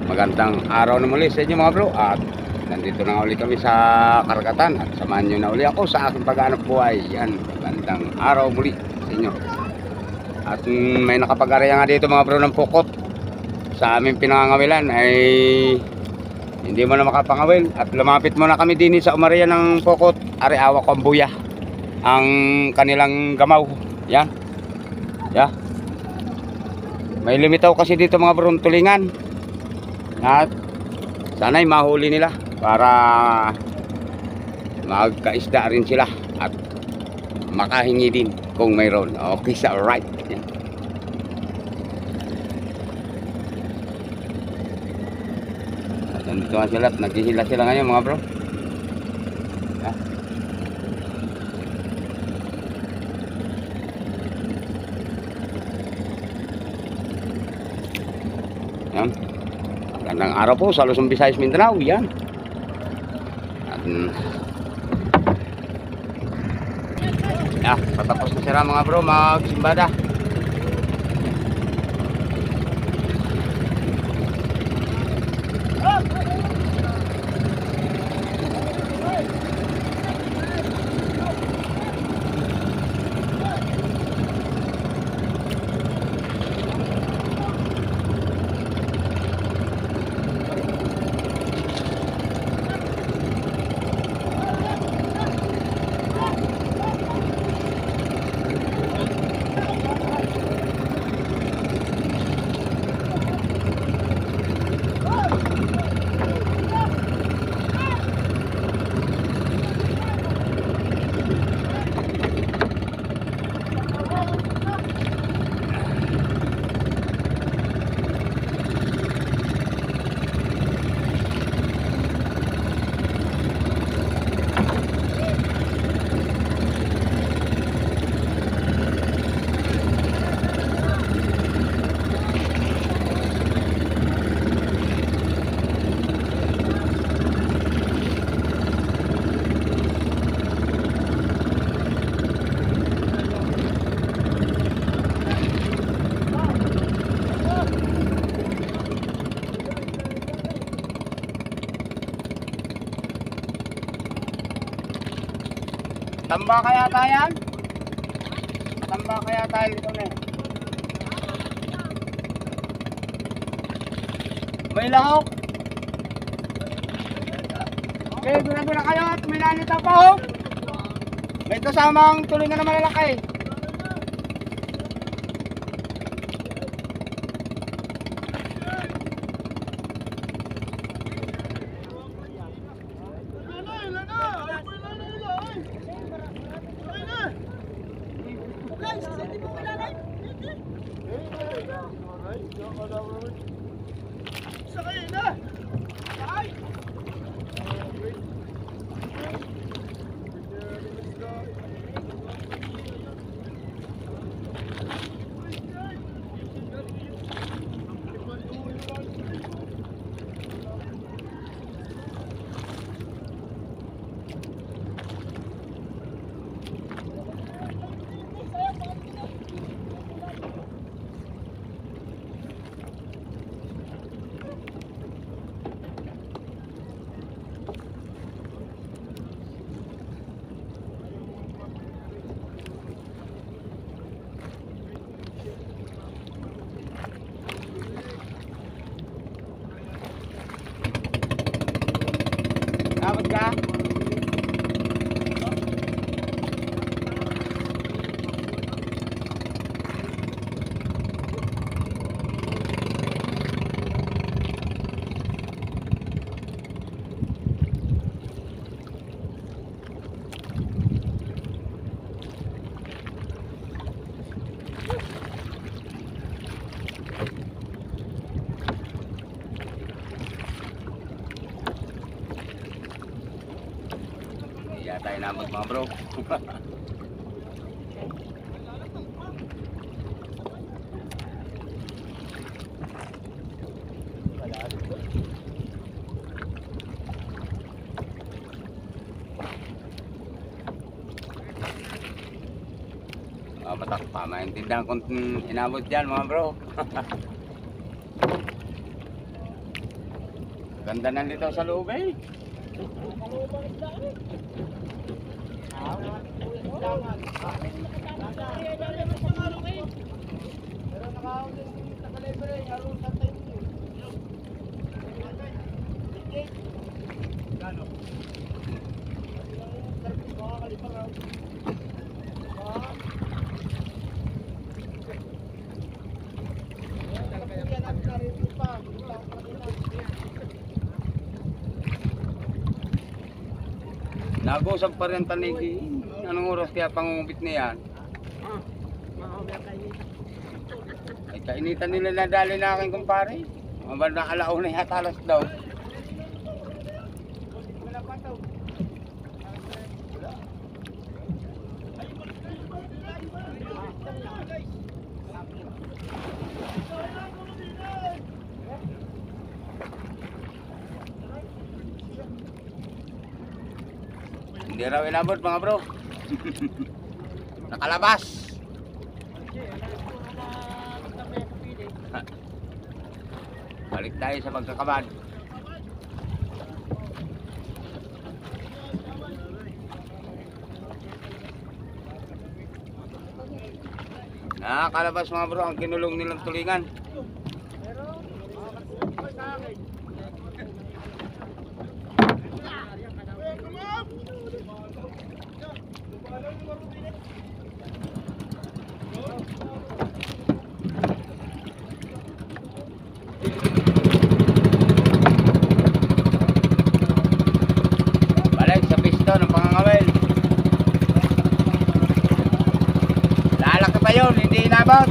Magandang araw na muli sa inyo mga bro. At nandito na uli kami sa karagatan. At samahan nyo na uli ako sa aking paghanap buhay. Yan, magandang araw muli sa inyo. At may nakapag-araya nga dito mga bro ng pukot. Sa aming pinangangawilan ay hindi mo na makapangawil. At lumapit mo na kami din sa umaraya ng pukot. Ari-awa ko ang buya, ang kanilang gamaw. Yan. Yeah. May limitaw kasi dito mga bro tulingan. At sana'y mahuli nila para magkaisda rin sila at makahingi din kung mayroon. Okay, sa right. Yan. At nandito nga sila at naghihila sila ngayon mga bro. Yan. Yan. Magandang araw po sa Luzon, Visayas, Mindanao. Yan. At patapos na sila mga bro magsimbada. Tamba kaya tayo? Tamba kaya tayo dito na. May lahok. Okay, guna-guna kayo at may nanita pa ho. May kasamang tulingan na malalaki. Dapat ka? Kaya tayo namot mga bro. Batak pa, maintindihan kung inabot dyan mga bro. Ganda na nito sa loob eh. Nag-usap pa rin tanigi. Anong oras kaya pangungupit niyan? Ay kainitan nila nadali na aking kumpare. Mabal na alauna yata alas daw. Hindi raw inabot mga bro. Nakalabas. Balik tayo sa pagkakabad. Nakakalabas mga bro ang kinulong nilang tulingan. Balik sa pisto ng pangangawil. Lalaki pa yun, hindi inabot.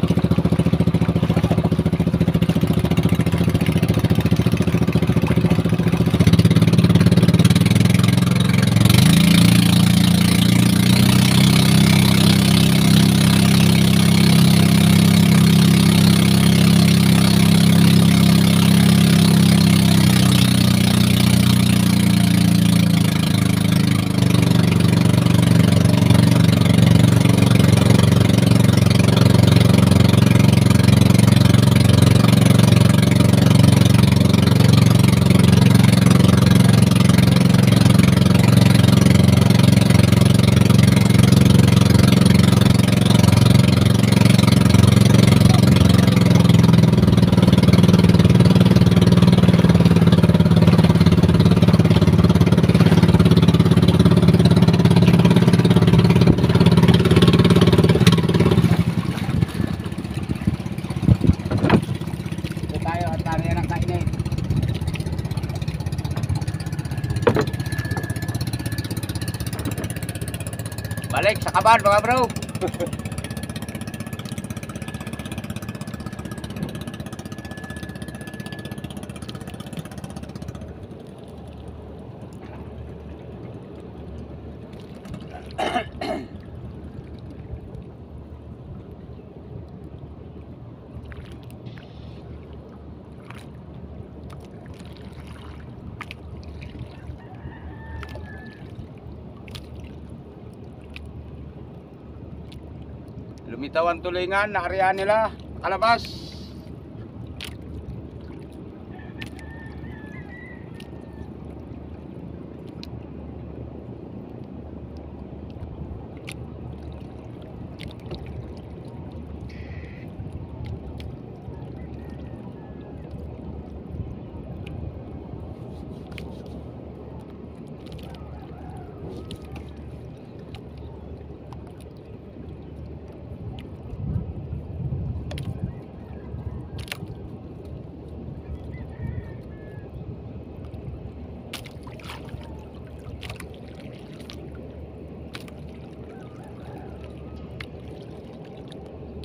Balik sa kaban mga bro. Lumitaw ang tulingan, nakariyaan nila, nakalabas.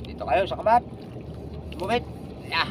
Dito kayo sa kabat. Bumit. Yeah.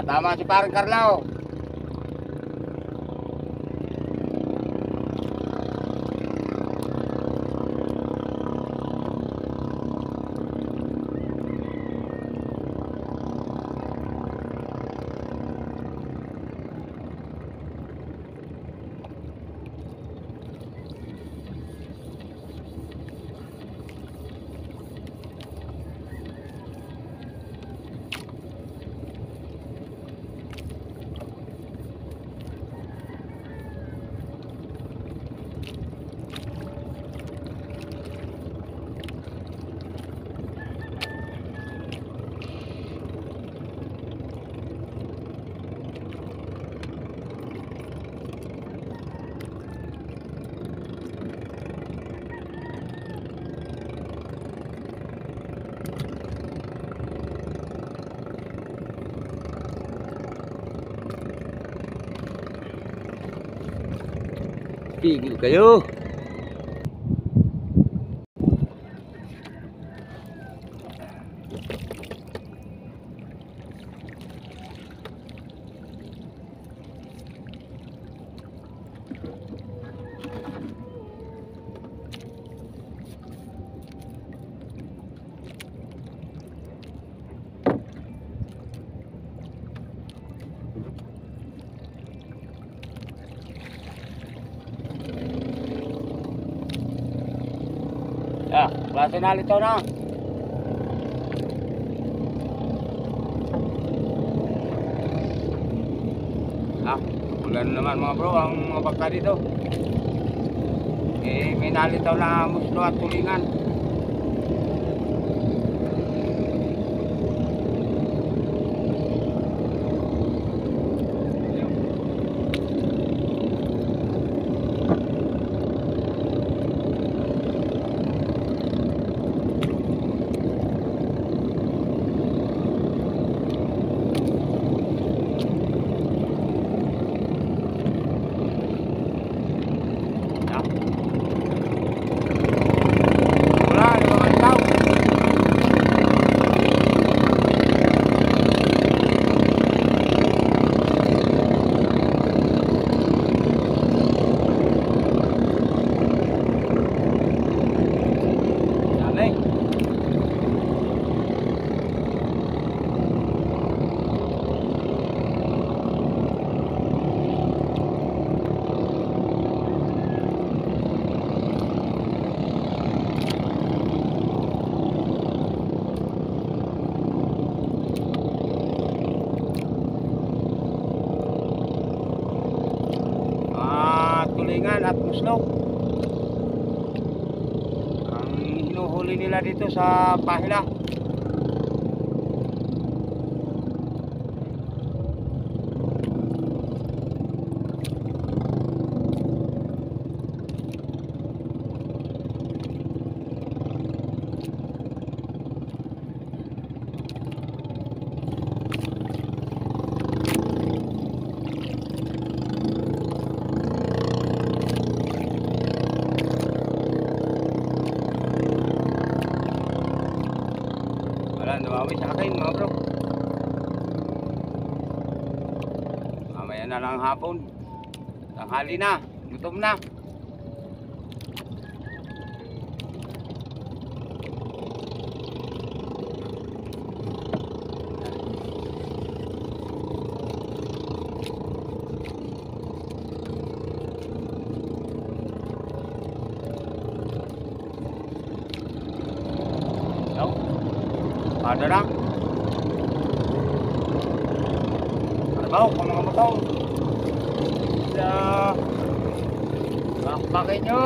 tama si parang Carlao. Tigil kayo. Ya, klase na lito na. Ulan naman mga bro ang mga bangka dito. May nalitaw na muslo at tulingan. Tulingan at muslo ang hinuhuli nila dito sa Pahila. Wala, nawawi sa akin mga bro. Mamaya na lang hapon. Tanghali na, gutom na. Ada lang. Ano ba? Kung mga motor. Bakbakin nyo.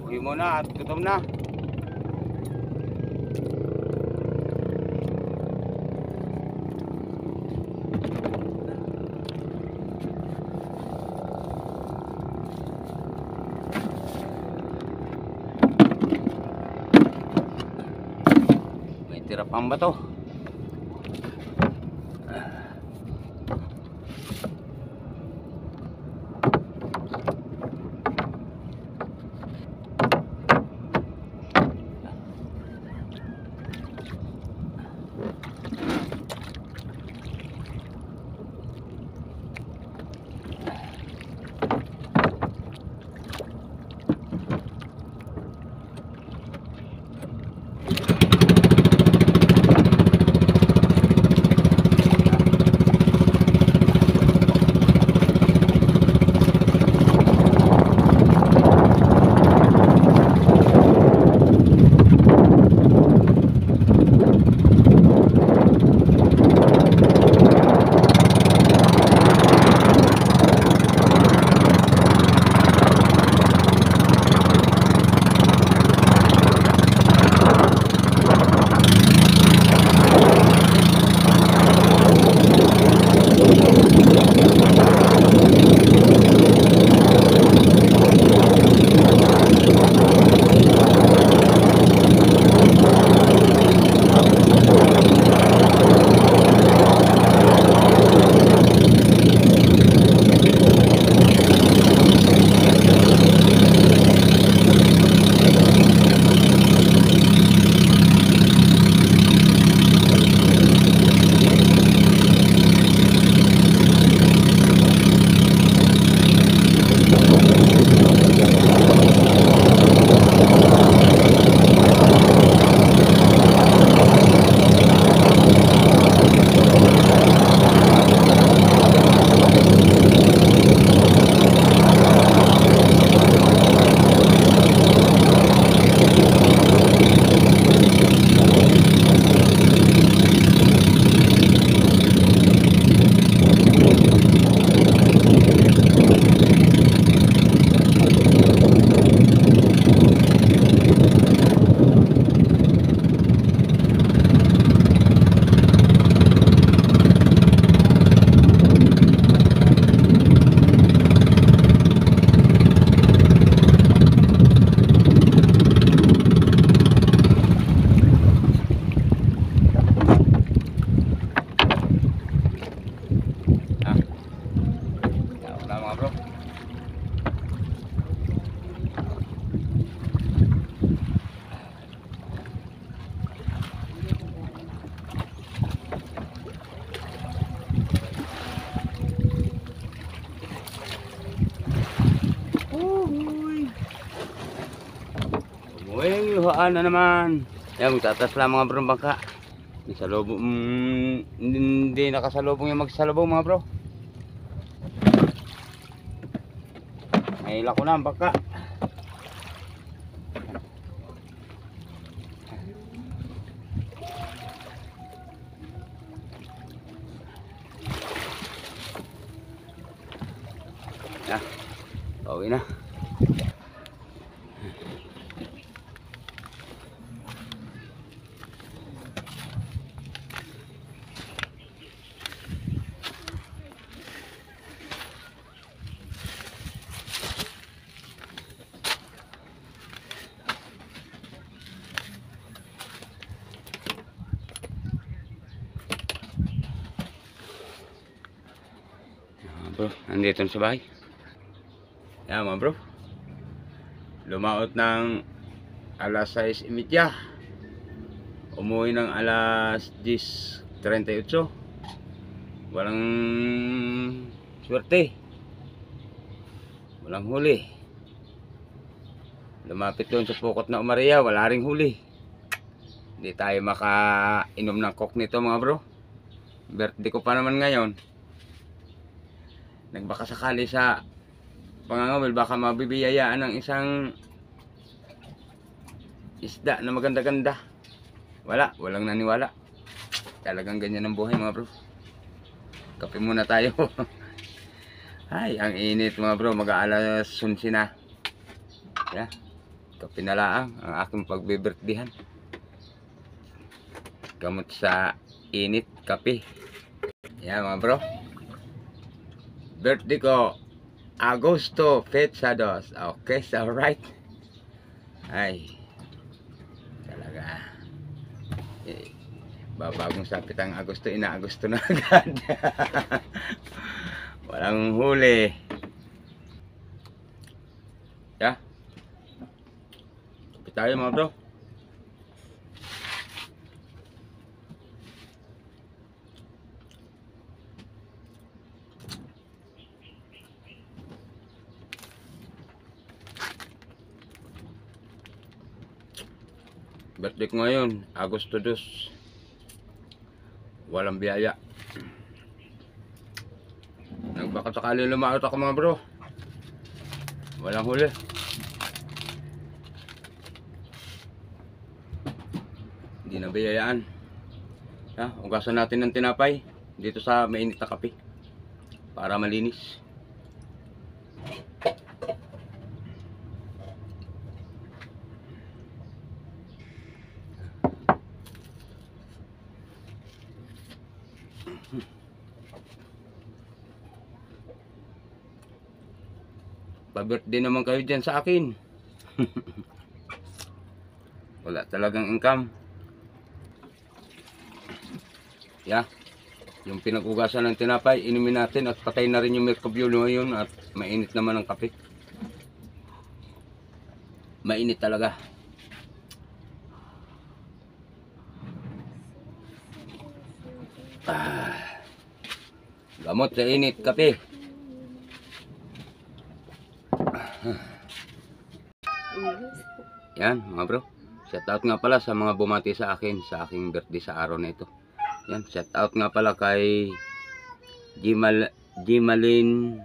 Uwi muna at gutom na. pambato. Mga bro. Umuwing luhaan na naman. Yan, magtatas lang mga bro bangka. Hindi nakasalubong yung magsalubong mga bro. Mahila ko na ang bangka. Ya, pauwi na. Bro, nandito na sa bahay. Yan mga bro, lumaot ng alas 6:30, umuwi ng alas 10:38. Walang swerte, walang huli. Lumapit doon sa pukot na Umaria, wala ring huli. Hindi tayo makainom ng coke nito mga bro. Birthday ko pa naman ngayon. Nagbaka sakali sa pangangawil, baka mabibiyayaan ng isang isda na maganda-ganda. Walang naniwala. Talagang ganyan ang buhay mga bro. Kape muna tayo. Ay, ang init mga bro, mag-aalas 11 na. Yeah. Kape na lang ang aking pagbibirthdihan. Gamot sa init, kape. Yeah mga bro, birthday ko Agosto Fecha 2. Okay, so right. Ay, talaga Babagong sapit ang Agosto, ina-Agosto na agad. Walang huli. Yeah. Kapit tayo mga bro. Birthday ko ngayon, Agosto 2. Walang biyaya. Nagbaka sakali lumaot ako mga bro. Walang huli. Hindi na biyayaan. Ugasan natin ng tinapay dito sa mainit na kape para malinis. Pa-birthday naman kayo dyan sa akin. Wala talagang income. Yung pinag-ugasan ng tinapay, inumin natin at patay na rin yung mercubulo ngayon at mainit naman ang kape. Mainit talaga. Gamot sa init, kape. Yan mga bro, shout out nga pala sa mga bumati sa akin sa aking birthday sa araw na ito. Yan, shout out nga pala kay Jimalin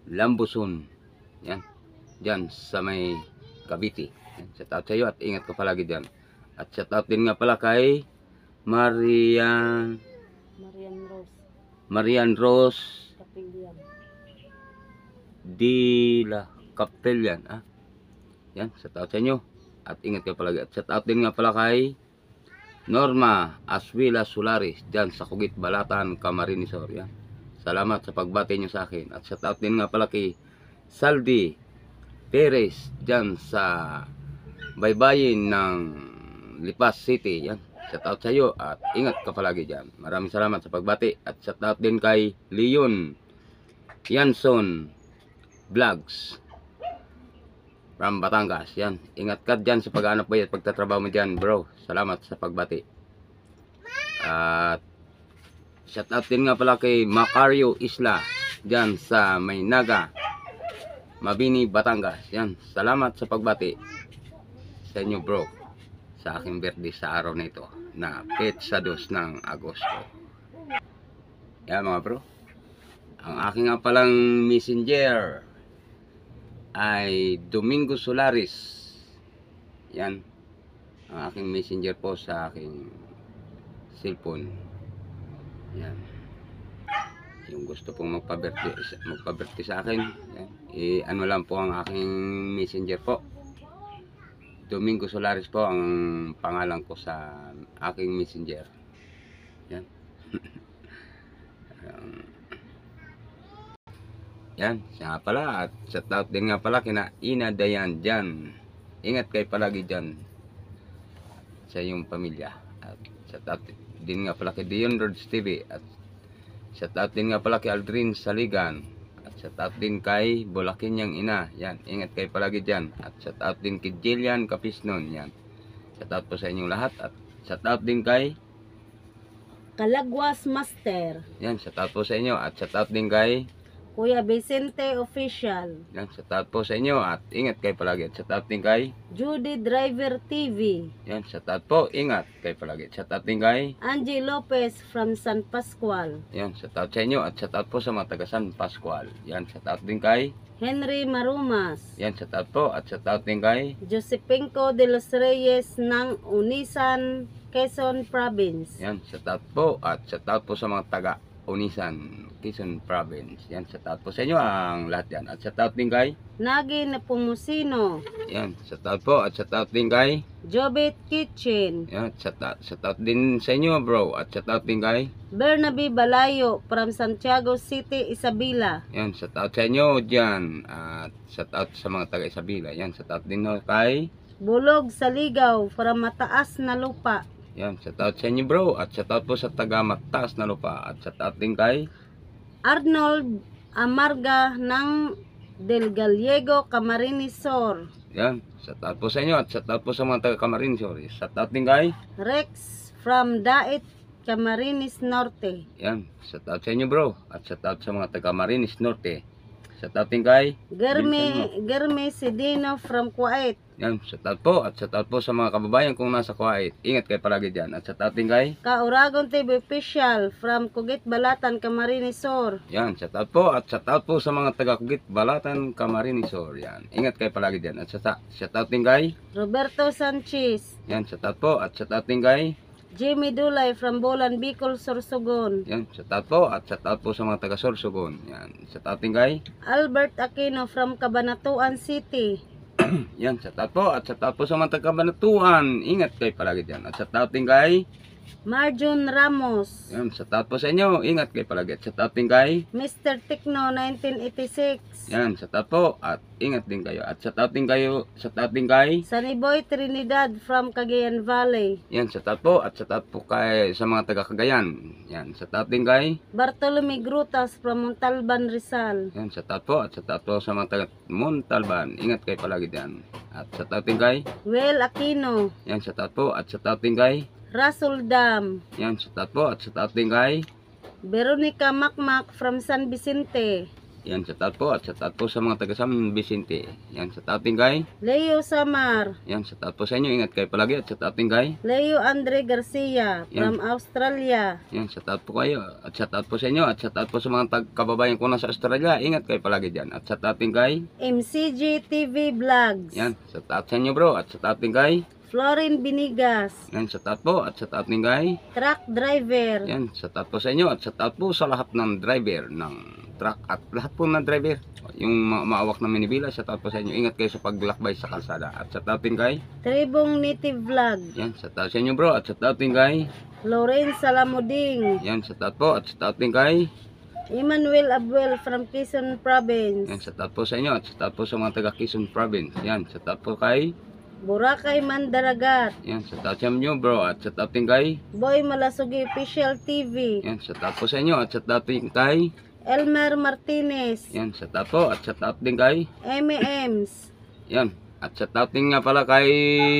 Lambuson. Yan, dyan sa may Cavite. Yan, shout out sa iyo at ingat ka palagi dyan. At shout out din nga pala kay Marian Rose Dila Capellan. Yan, shout out sa inyo at ingat kayo palagi. At shout out din nga pala kay Norma Aswila Solaris dyan sa Kugit Balatan, Camarines Sur. Yan, salamat sa pagbati nyo sa akin. At shout out din nga pala kay Saldi Perez dyan sa baybayin ng Lipas City. Yan, shout out sa iyo at ingat ka palagi dyan. Maraming salamat sa pagbati. At shout out din kay Leon Yanson Vlogs from Batangas. Yan, ingat ka dyan sa pag-aanap at pagtatrabaho mo dyan bro. Salamat sa pagbati. At shout out din nga pala kay Macario Isla dyan sa Maynaga, Mabini, Batangas. Yan, salamat sa pagbati sa inyo bro sa aking birthday sa araw na ito na Petsa 2 ng Agosto. Yan mga bro, ang aking nga palang messenger ay Domingo Solaris. Yan, ang aking messenger po sa aking cellphone. Yan, yung gusto pong magpa-birthday sa akin, yan, ano lang po ang aking messenger po. Domingo Solaris po ang pangalan ko sa aking messenger. Yan. Yan, siya nga pala. At shout out din nga pala kina Ina Dayan dyan. Ingat kayo palagi dyan sa iyong pamilya. At shout out din nga pala kay Dion Rods TV. At shout out din nga pala kay Aldrin Saligan. At shout out din kay Bulakinyang Ina. Yan, ingat kayo palagi dyan. At shout out din kay Jillian Capisnon. Yan, shout out po sa inyong lahat. At shout out din kay Kalagwas Master. Yan, shout out po sa inyo. At shout out din kay Kuya Vicente Official. yan, shout out po sa inyo at ingat kayo palagi. At shout out din kay Judy Driver TV. yan, shout out po, ingat kayo palagi. Shout out din kay Angie Lopez from San Pascual. yan, shout out sa inyo at shout out po sa mga taga San Pascual. Yan, shout out din kay Henry Marumas. yan, shout out po at shout out din kay Josepenco de los Reyes ng Unisan, Quezon Province. yan, shout out po at shout out po sa mga taga Unisan, Quezon Province. Yan, shout out po sa inyo ang lahat yan. At shout out din kay Nagi Nepomuceno. yan, shout out po at shout out din kay Jobit Kitchen. yan, shout out din sa inyo bro. At shout out din kay Bernabe Balayo from Santiago City, Isabela. yan, shout out sa inyo dyan. At shout out sa mga taga Isabela. Yan, shout out din kay Bulog Saligaw from Mataas na Lupa. Yan, shout out sa inyo bro. At shout out po sa taga Mataas na Lupa. At shout out din kay Arnold Amarga ng Del Gallego, Camarines Sur. yan, shout out po sa inyo. At shout out po sa mga taga Camarines Sur. Shout out din kay Rex from Dait, Camarines Norte. yan, shout out sa inyo bro. At shout out sa mga taga Camarines Norte. Shout out din kay Germe Sedino from Kuwait. yan, shout out po. At shout out po sa mga kababayan kung nasa Kuwait. Ingat kayo palagi dyan. At shout out din kay Kauragon TV Official from Kugit Balatan, Camarines Sur. yan, shout out po. At shout out po sa mga taga Kugit Balatan, Camarines Sur. Yan, ingat kayo palagi dyan. At shout out din kay Roberto Sanchez. yan, shout out po. At shout out din kay Jimmy Dulay from Bolan, Bicol, Sorsogon. yan, shout out po. At shout out po sa mga taga Sorsogon. Yan, shout out din kay Albert Aquino from Cabanatuan City. yan, shout out po. At shout out po sa mga taga Banatuan. Ingat kayo palagi dyan. At shout out din kay Marjun Ramos. yan, shout out po sa inyo. Ingat kayo palagi. At shout out din kay Mr. Tekno 1986. yan, shout out po. At ingat din kayo. At shout out din kayo. Shout out din kay Saniboy Trinidad from Cagayan Valley. yan, shout out po. At shout out po kay sa mga taga Cagayan. Yan, shout out din kay Bartolome Grutas from Montalban, Rizal. yan, shout out po. At shout out po sa mga taga Montalban. Ingat kayo palagi dyan. At shout out din kay Well Aquino. yan, shout out po. At shout out din kay Rasul Dam. yan, shout out po. At shout out din kay Veronica Makmak from San Vicente. yan, shout out po. At shout out po sa mga taga San Vicente. Yan, shout out din kay Leo Samar. yan, shout out po sa inyo. Ingat kayo palagi. At shout out din kay Leo Andre Garcia from Australia. yan, shout out po kayo. At shout out po sa inyo. At shout out po sa mga kababayan ko nasa Australia. Ingat kayo palagi dyan. At shout out din kay MCG TV Vlogs. yan, shout out sa inyo bro. At shout out din kay Florin Binigas. yan, shout out po. At shout out din kay Truck Driver. yan, shout out po sa inyo. At shout out po sa lahat ng driver ng truck at lahat po ng driver. Yung maawak na minibila, shout out po sa inyo. Ingat kayo sa paglakbay sa kalsada. At shout out din kay Tribong Native Vlog. yan, shout out sa inyo bro. At shout out din kay Lawrence Salamuding. yan, shout out po. At shout out din kay Emmanuel Abuel from Quezon Province. yan, shout out po sa inyo. At shout out po sa mga taga Quezon Province. Yan, shout out po kay Boracay Mandaragat. yan, shout out sa inyo bro. At shout out din kay Boy Malasugi Official TV. yan, shout out po sa inyo. At shout out din kay Elmer Martinez. yan, shout out po. At shout out din kay M.E.M.s. yan. At shout out din nga pala kay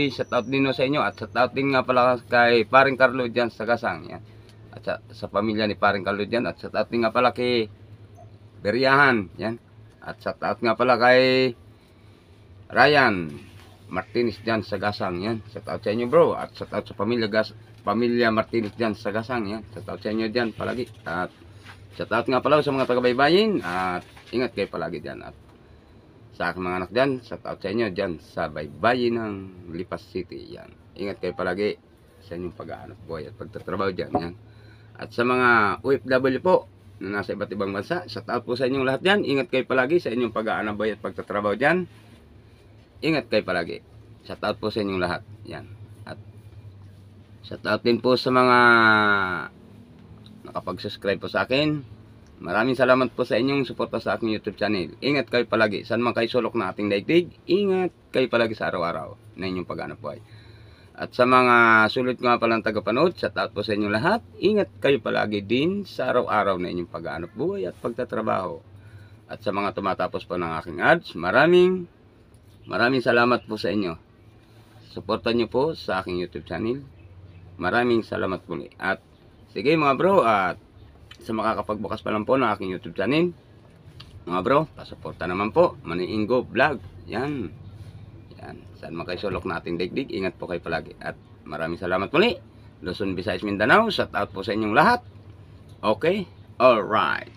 shout out din sa inyo. At shout out din nga pala kay Paring Carlo dyan sa Gasang. Yan. At sa pamilya ni Paring Carlo dyan. At shout out din nga pala kay Beriahan. Yan. At shout out nga pala kay Ryan Martinez dyan sa Gasang. Yan. Shout out sa inyo bro. At shout out sa pamilya Martinez dyan sa Gasang. Yan. Shout out sa inyo dyan palagi. At shout out nga pala sa mga taga-baybayin. At ingat kayo palagi dyan. At sa aking mga anak dyan, shout out sa inyo dyan sa baybayin ng Lipas City. Yan. Ingat kayo palagi sa inyong pag-aanap buhay at pagtatrabaho dyan. Yan. At sa mga OFW po na nasa iba't ibang bansa, shout out po sa inyong lahat dyan. Ingat kayo palagi sa inyong pag-aanap buhay at pagtatrabaho dyan. Ingat kayo palagi. Shout out po sa inyong lahat. Yan. At shout out din po sa mga nakapag-subscribe po sa akin. Maraming salamat po sa inyong suporta sa aking YouTube channel. Ingat kayo palagi. Saan man kayo sulok na ating daigdig, ingat kayo palagi sa araw-araw na inyong pag-aanap buhay. At sa mga sulit nga palang tagapanood, shout out po sa inyong lahat. Ingat kayo palagi din sa araw-araw na inyong pag-aanap buhay at pagtatrabaho. At sa mga tumatapos po ng aking ads, maraming salamat po sa inyo. Suportan nyo po sa aking YouTube channel. Maraming salamat po. At sige mga bro, at sa makakapagbukas pa lang po ng aking YouTube channel, mga bro, pasuporta naman po, Maniingo Vlog. Yan. Yan. Saan man kayo sulok na ating daigdig, ingat po kayo palagi. At maraming salamat muli. Luzon, Visayas, Mindanao, shout out po sa inyong lahat. Okay? Alright.